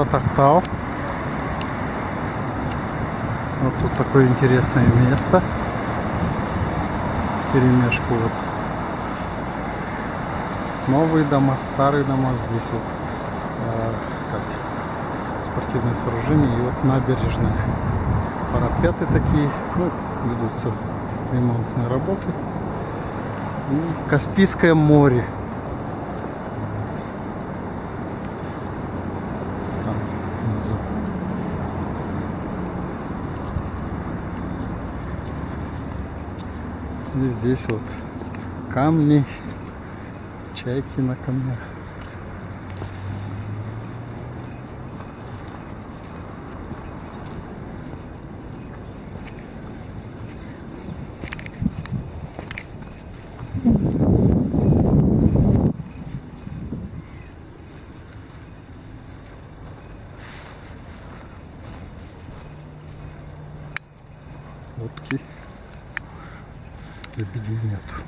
Тартау. Вот тут такое интересное место. Перемешку вот. Новые дома, старые дома. Здесь вот спортивные сооружения и вот набережная. Парапеты такие. Ну, ведутся ремонтные работы. И Каспийское море. Там внизу. И здесь вот камни, чайки на камнях. Утки. Лебедей нету.